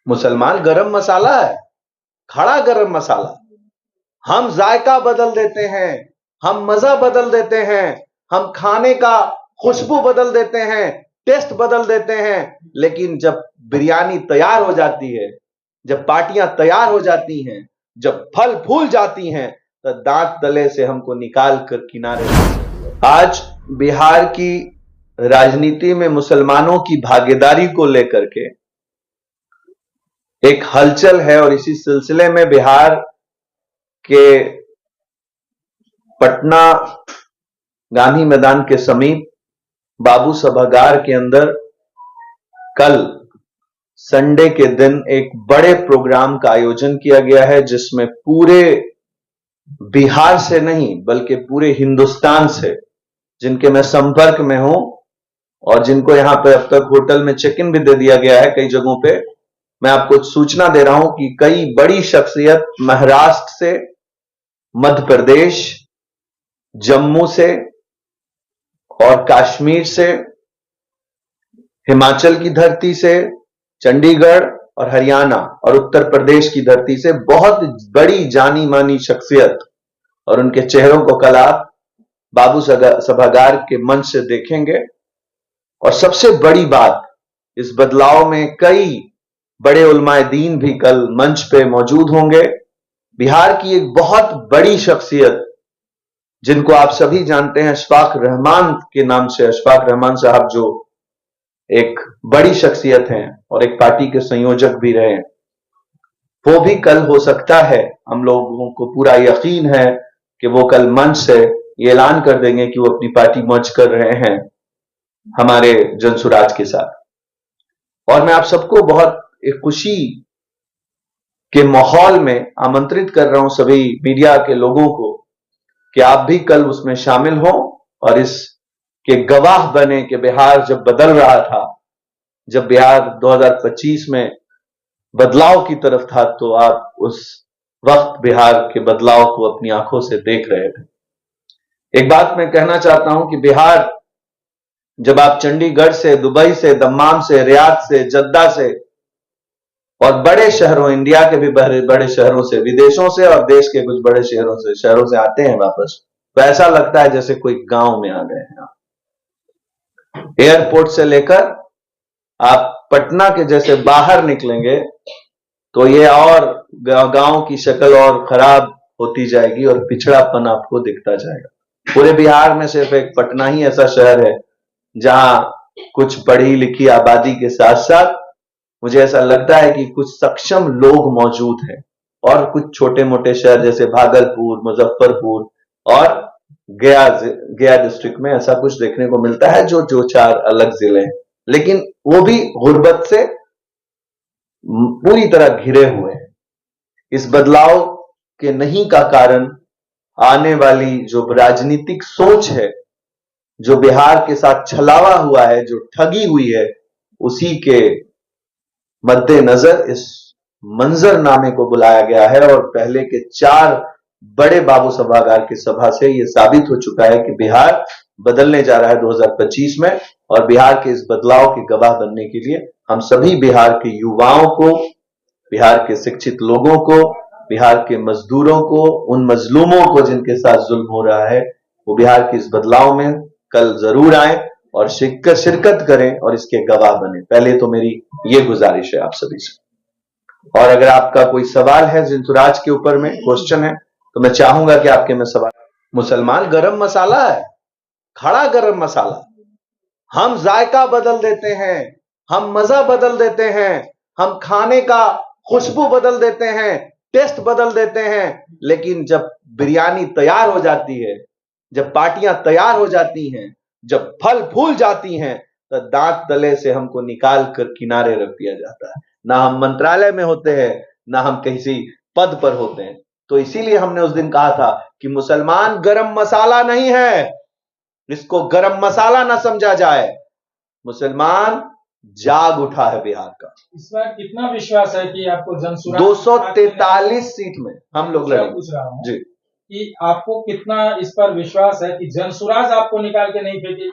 मुसलमान गरम मसाला है, खड़ा गरम मसाला। हम जायका बदल देते हैं, हम मजा बदल देते हैं, हम खाने का खुशबू बदल देते हैं, टेस्ट बदल देते हैं, लेकिन जब बिरयानी तैयार हो जाती है, जब पार्टियां तैयार हो जाती हैं, जब फल फूल जाती हैं, तो दांत तले से हमको निकाल कर किनारे। आज बिहार की राजनीति में मुसलमानों की भागीदारी को लेकर के एक हलचल है और इसी सिलसिले में बिहार के पटना गांधी मैदान के समीप बाबू सभागार के अंदर कल संडे के दिन एक बड़े प्रोग्राम का आयोजन किया गया है, जिसमें पूरे बिहार से नहीं बल्कि पूरे हिंदुस्तान से जिनके मैं संपर्क में हूं और जिनको यहां पे अब तक होटल में चेक इन भी दे दिया गया है कई जगहों पे, मैं आपको सूचना दे रहा हूं कि कई बड़ी शख्सियत महाराष्ट्र से, मध्य प्रदेश, जम्मू से और कश्मीर से, हिमाचल की धरती से, चंडीगढ़ और हरियाणा और उत्तर प्रदेश की धरती से बहुत बड़ी जानी मानी शख्सियत और उनके चेहरों को कल आप बाबू सभागार के मंच से देखेंगे। और सबसे बड़ी बात, इस बदलाव में कई बड़े उलमाए दीन भी कल मंच पे मौजूद होंगे। बिहार की एक बहुत बड़ी शख्सियत जिनको आप सभी जानते हैं, अशफाक रहमान के नाम से, अशफाक रहमान साहब जो एक बड़ी शख्सियत हैं और एक पार्टी के संयोजक भी रहे, वो भी कल हो सकता है, हम लोगों को पूरा यकीन है कि वो कल मंच से ये ऐलान कर देंगे कि वो अपनी पार्टी मर्ज कर रहे हैं हमारे जनसुराज के साथ। और मैं आप सबको बहुत एक खुशी के माहौल में आमंत्रित कर रहा हूं सभी मीडिया के लोगों को कि आप भी कल उसमें शामिल हों और इसके गवाह बने कि बिहार जब बदल रहा था, जब बिहार 2025 में बदलाव की तरफ था, तो आप उस वक्त बिहार के बदलाव को अपनी आंखों से देख रहे थे। एक बात मैं कहना चाहता हूं कि बिहार, जब आप चंडीगढ़ से, दुबई से, दम्माम से, रियाद से, जद्दा से और बड़े शहरों, इंडिया के भी बड़े शहरों से, विदेशों से और देश के कुछ बड़े शहरों से आते हैं वापस, तो ऐसा लगता है जैसे कोई गांव में आ गए हैं। एयरपोर्ट से लेकर आप पटना के जैसे बाहर निकलेंगे तो ये और गांव की शक्ल और खराब होती जाएगी और पिछड़ापन आपको दिखता जाएगा। पूरे बिहार में सिर्फ एक पटना ही ऐसा शहर है जहां कुछ पढ़ी लिखी आबादी के साथ साथ मुझे ऐसा लगता है कि कुछ सक्षम लोग मौजूद हैं, और कुछ छोटे मोटे शहर जैसे भागलपुर, मुजफ्फरपुर और गया डिस्ट्रिक्ट में ऐसा कुछ देखने को मिलता है, जो चार अलग जिले हैं, लेकिन वो भी गुर्बत से पूरी तरह घिरे हुए हैं। इस बदलाव के नहीं का कारण आने वाली जो राजनीतिक सोच है, जो बिहार के साथ छलावा हुआ है, जो ठगी हुई है, उसी के मद्देनजर इस मंजरनामे को बुलाया गया है। और पहले के 4 बड़े बाबू सभागार की सभा से यह साबित हो चुका है कि बिहार बदलने जा रहा है 2025 में, और बिहार के इस बदलाव के गवाह बनने के लिए हम सभी बिहार के युवाओं को, बिहार के शिक्षित लोगों को, बिहार के मजदूरों को, उन मजलूमों को जिनके साथ जुल्म हो रहा है, वो बिहार के इस बदलाव में कल जरूर आए और शिरकत करें और इसके गवाह बने। पहले तो मेरी ये गुजारिश है आप सभी से। और अगर आपका कोई सवाल है जिंतुराज के ऊपर में, क्वेश्चन है, तो मैं चाहूंगा कि आपके में सवाल। मुसलमान गरम मसाला है, खड़ा गरम मसाला। हम जायका बदल देते हैं, हम मजा बदल देते हैं, हम खाने का खुशबू बदल देते हैं, टेस्ट बदल देते हैं, लेकिन जब बिरयानी तैयार हो जाती है, जब पार्टियां तैयार हो जाती हैं, जब फल फूल जाती हैं, तो दांत तले से हमको निकाल कर किनारे रख दिया जाता है। ना हम मंत्रालय में होते हैं, ना हम किसी पद पर होते हैं। तो इसीलिए हमने उस दिन कहा था कि मुसलमान गरम मसाला नहीं है, इसको गरम मसाला ना समझा जाए। मुसलमान जाग उठा है बिहार का। इस बार कितना विश्वास है कि आपको जनसुराज 243 सीट में हम लोग लड़ेंगे। पूछ रहा हूं जी, कि आपको कितना इस पर विश्वास है कि जनसुराज आपको निकाल के नहीं फेंकेगी?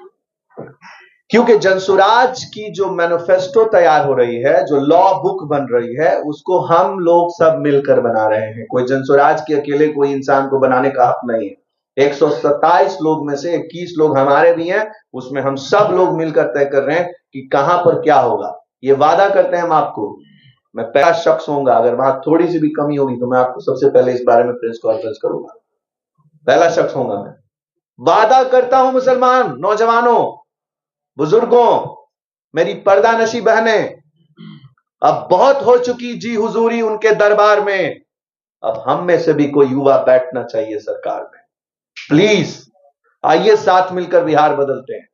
क्योंकि जनसुराज की जो मैनिफेस्टो तैयार हो रही है, जो लॉ बुक बन रही है, उसको हम लोग सब मिलकर बना रहे हैं। कोई जनसुराज के अकेले कोई इंसान को बनाने का हक नहीं है। 127 लोग में से 21 लोग हमारे भी हैं, उसमें हम सब लोग मिलकर तय कर रहे हैं कि कहां पर क्या होगा। ये वादा करते हैं हम आपको। मैं पहला शख्स होऊंगा, अगर वहां थोड़ी सी भी कमी होगी तो मैं आपको सबसे पहले इस बारे में प्रेस कॉन्फ्रेंस करूंगा। पहला शख्स होऊंगा मैं। वादा करता हूं मुसलमान नौजवानों, बुजुर्गों, मेरी पर्दा नशी बहनें, अब बहुत हो चुकी जी हुजूरी उनके दरबार में। अब हम में से भी कोई युवा बैठना चाहिए सरकार में। प्लीज आइए साथ मिलकर बिहार बदलते हैं।